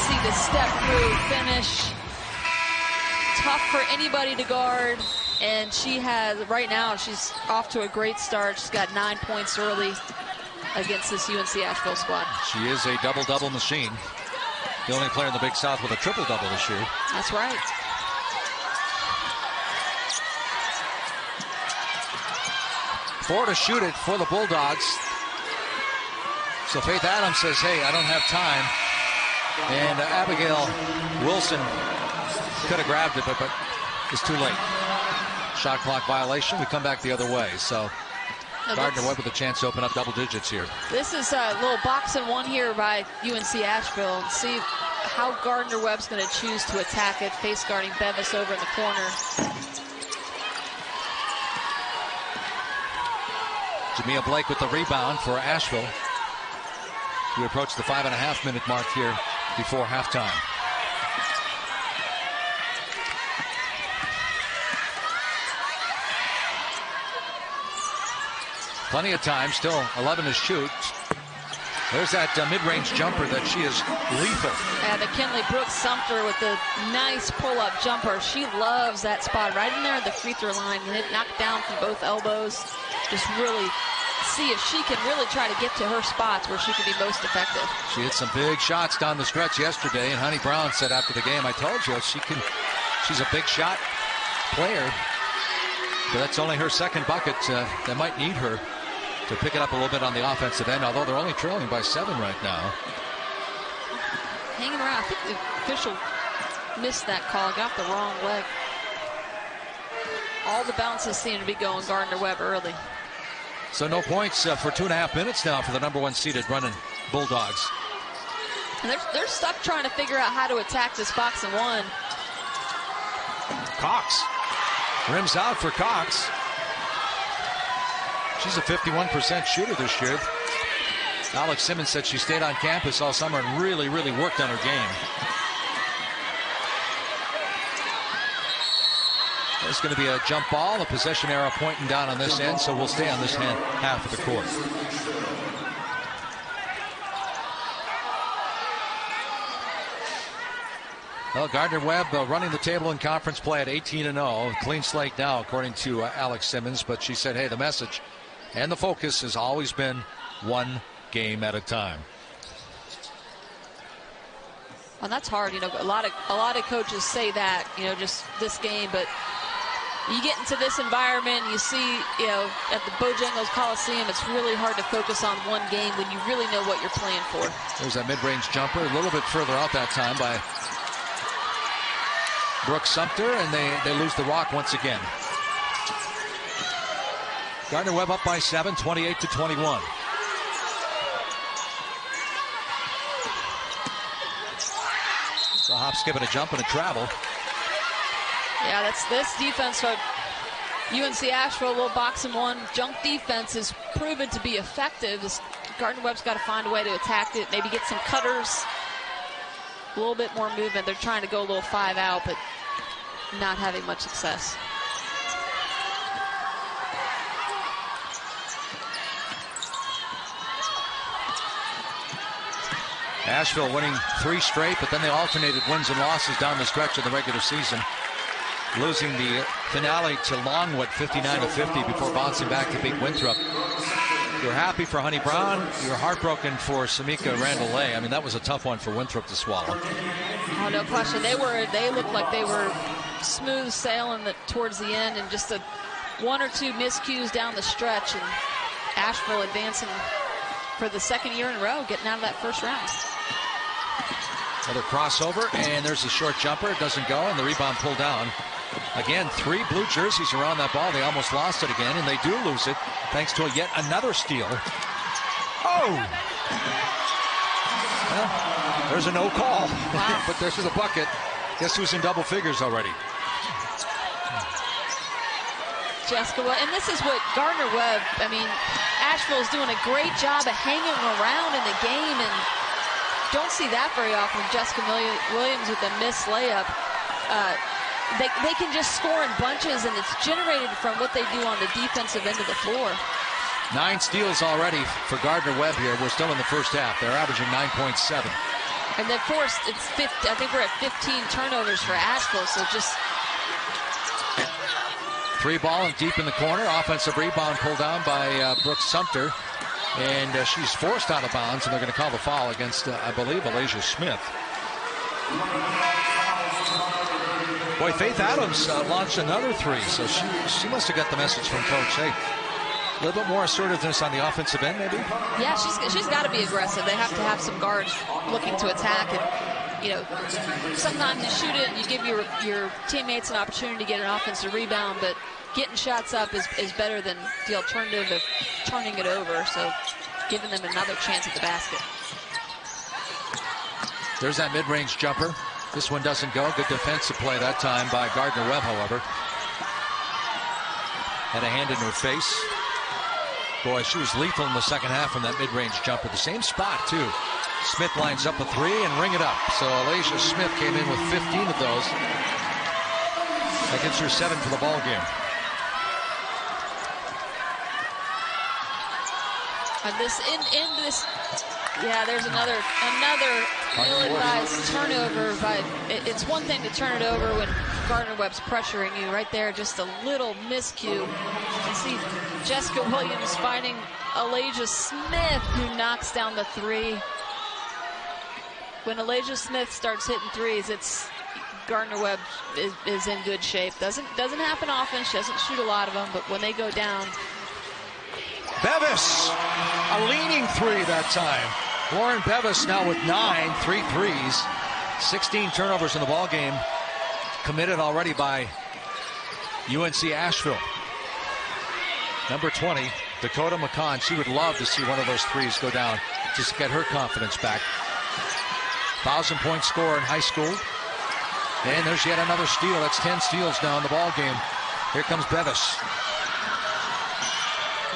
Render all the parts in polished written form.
see the step through finish. Tough for anybody to guard. And she has, right now, she's off to a great start. She's got 9 points early against this UNC Asheville squad. She is a double-double machine. The only player in the Big South with a triple-double this year. That's right. Four to shoot it for the Bulldogs. So Faith Adams says, hey, I don't have time. And Abigail Wilson could have grabbed it, but it's too late. Shot clock violation. We come back the other way. So Gardner-Webb with a chance to open up double digits here. This is a little box and one here by UNC Asheville. See how Gardner-Webb's going to choose to attack it. Face guarding Bevis over in the corner. Jamia Blake with the rebound for Asheville. We approach the 5.5-minute mark here before halftime. Plenty of time, still 11 to shoot. There's that mid-range jumper that she is lethal. And McKinley Brooks Sumter with the nice pull-up jumper. She loves that spot right in there at the free throw line. Hit knocked down from both elbows. Just really see if she can really try to get to her spots where she can be most effective. She hit some big shots down the stretch yesterday, and Honey Brown said after the game, I told you, she's a big shot player. But that's only her second bucket. That might need her to pick it up a little bit on the offensive end, although they're only trailing by 7 right now. Hanging around. I think the official missed that call, got the wrong leg. All the bounces seem to be going Gardner-Webb early. So no points for 2.5 minutes now for the #1 seeded running Bulldogs. And they're stuck trying to figure out how to attack this box and one. Cox. Rims out for Cox. She's a 51% shooter this year. Alex Simmons said she stayed on campus all summer and really, really worked on her game. There's going to be a jump ball, a possession arrow pointing down on this end, so we'll stay on this half of the court. Well, Gardner-Webb running the table in conference play at 18-0. Clean slate now, according to Alex Simmons. But she said, hey, the message and the focus has always been one game at a time. Well, that's hard. You know, a lot of coaches say that, you know, just this game. But you get into this environment, you see, you know, at the Bojangles Coliseum, it's really hard to focus on one game when you really know what you're playing for. There's that mid-range jumper, a little bit further out that time by Brooks Sumter, and they lose the rock once again. Gardner-Webb up by 7, 28-21. So a hop, skip, and a jump and a travel. Yeah, that's this defense from UNC Asheville, a little box and one. Junk defense has proven to be effective. Gardner-Webb's got to find a way to attack it, maybe get some cutters, a little bit more movement. They're trying to go a little 5 out, but not having much success. Asheville winning 3 straight, but then they alternated wins and losses down the stretch of the regular season, losing the finale to Longwood 59-50 before bouncing back to beat Winthrop. You're happy for Honey Brown. You're heartbroken for Samika Randall-Lay. I mean, that was a tough one for Winthrop to swallow. Oh, no question. They looked like they were smooth sailing towards the end, and just 1 or 2 miscues down the stretch, and Asheville advancing for the second year in a row, getting out of that first round. Another crossover, and there's a short jumper. It doesn't go, and the rebound pulled down. Again, 3 blue jerseys around that ball. They almost lost it again, and they do lose it thanks to yet another steal. Oh! Well, there's a no call, wow. But there's the bucket. Guess who's in double figures already? Jessica, and this is what Gardner-Webb, I mean, Asheville's doing a great job of hanging around in the game, and don't see that very often. Jessica Williams with a missed layup. They can just score in bunches, and it's generated from what they do on the defensive end of the floor. 9 steals already for Gardner-Webb here. We're still in the first half. They're averaging 9.7. And then forced, it's 50, I think we're at 15 turnovers for Asheville, so just... 3 ball and deep in the corner. Offensive rebound pulled down by Brooks Sumter. And she's forced out of bounds, and they're going to call the foul against, I believe, Alasia Smith. Boy, Faith Adams launched another 3, so she must have got the message from Coach. Hey, a little bit more assertiveness on the offensive end, maybe? Yeah, she's got to be aggressive. They have to have some guards looking to attack. And, you know, sometimes you shoot it and you give your teammates an opportunity to get an offensive rebound, but getting shots up is better than the alternative of turning it over, so giving them another chance at the basket. There's that mid-range jumper. This one doesn't go. Good defensive play that time by Gardner-Webb, however. Had a hand in her face. Boy, she was lethal in the second half from that mid-range jumper. The same spot, too. Smith lines up a 3 and ring it up. So Alasia Smith came in with 15 of those. That gets her 7 for the ball game. And this in this, yeah, there's another ill-advised turnover. But it's one thing to turn it over when Gardner-Webb's pressuring you. Right there, just a little miscue. You see Jessica Williams finding Alasia Smith, who knocks down the 3. When Alasia Smith starts hitting 3s, it's Gardner-Webb is in good shape. Doesn't happen often. She doesn't shoot a lot of them, but when they go down. Bevis, a leaning 3 that time. Lauren Bevis now with 3 threes. 16 turnovers in the ball game. Committed already by UNC Asheville. Number 20, Dakota McCon. She would love to see one of those 3s go down just to get her confidence back. 1,000-point scorer in high school. And there's yet another steal. That's 10 steals now in the ball game. Here comes Bevis.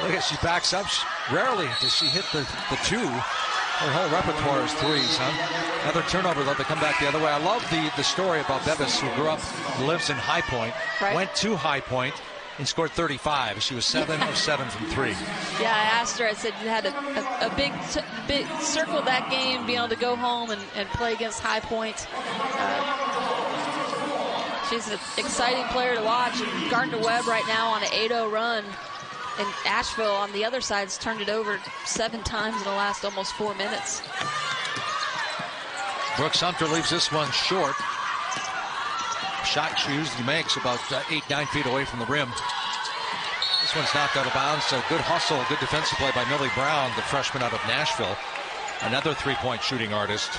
Look at, she backs up. Rarely does she hit the 2. Her whole repertoire is 3s, huh? Another turnover, though, to come back the other way. I love the story about Bevis, who grew up, lives in High Point, right. Went to High Point and scored 35. She was 7 of 7 from 3. Yeah, I asked her, I said you had a big circle that game, being able to go home and play against High Point. She's an exciting player to watch. And Gardner-Webb right now on an 8-0 run. And Asheville on the other side has turned it over 7 times in the last almost 4 minutes. Brooks Sumter leaves this one short. Shot she usually makes about 8-9 feet away from the rim. This one's knocked out of bounds. So good hustle, good defensive play by Millie Brown, the freshman out of Nashville. Another 3-point shooting artist.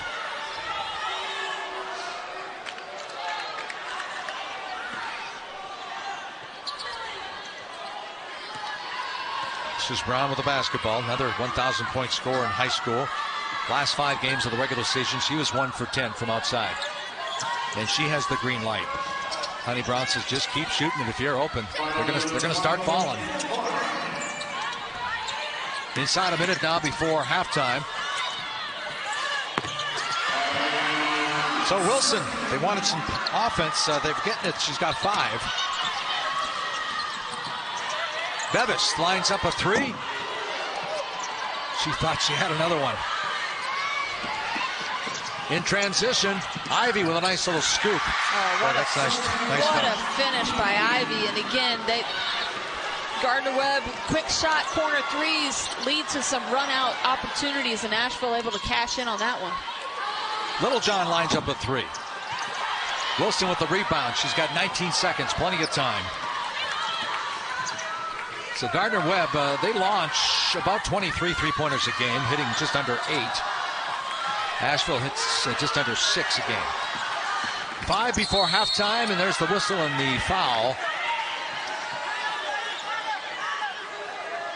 This is Brown with the basketball. Another 1,000-point scorer in high school. Last 5 games of the regular season, she was 1 for 10 from outside. And she has the green light. Honey Brown says, just keep shooting it if you're open. They're gonna start falling. Inside a minute now before halftime. So Wilson, they wanted some offense. They're getting it. She's got 5. Bevis lines up a 3. She thought she had another one. In transition, Ivy with a nice little scoop. Oh, that's nice. What a finish by Ivy. And again, Gardner-Webb, quick shot, corner 3s lead to some run-out opportunities, and Asheville able to cash in on that one. Littlejohn lines up a 3. Wilson with the rebound. She's got 19 seconds, plenty of time. So Gardner-Webb, they launch about 23 three-pointers a game, hitting just under 8. Asheville hits just under 6 a game. 5 before halftime, and there's the whistle and the foul.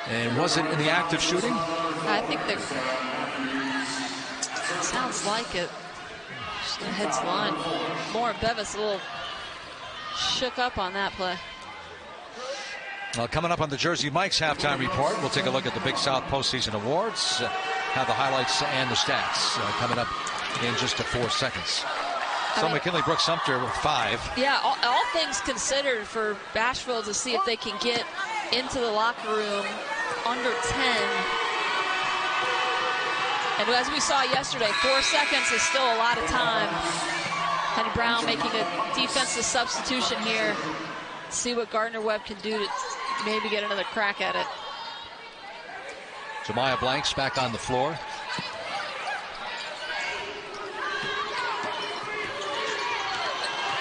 And was it in the act of shooting? I think sounds like it. Just heads line. Lauren Bevis a little shook up on that play. Well, coming up on the Jersey Mike's halftime report, we'll take a look at the Big South postseason awards. Have the highlights and the stats coming up in just 4 seconds. So McKinley Brooks Sumter with 5. Yeah, all things considered for Asheville to see if they can get into the locker room under 10. And as we saw yesterday, 4 seconds is still a lot of time. Honey Brown making a defensive substitution here. See what Gardner-Webb can do to maybe get another crack at it. Jemiah Blanks back on the floor.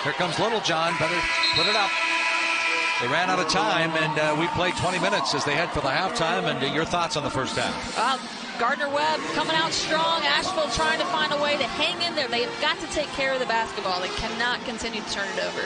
Here comes Littlejohn. Better put it up. They ran out of time, and we played 20 minutes as they head for the halftime. And your thoughts on the first half? Gardner-Webb coming out strong. Asheville trying to find a way to hang in there. They've got to take care of the basketball. They cannot continue to turn it over.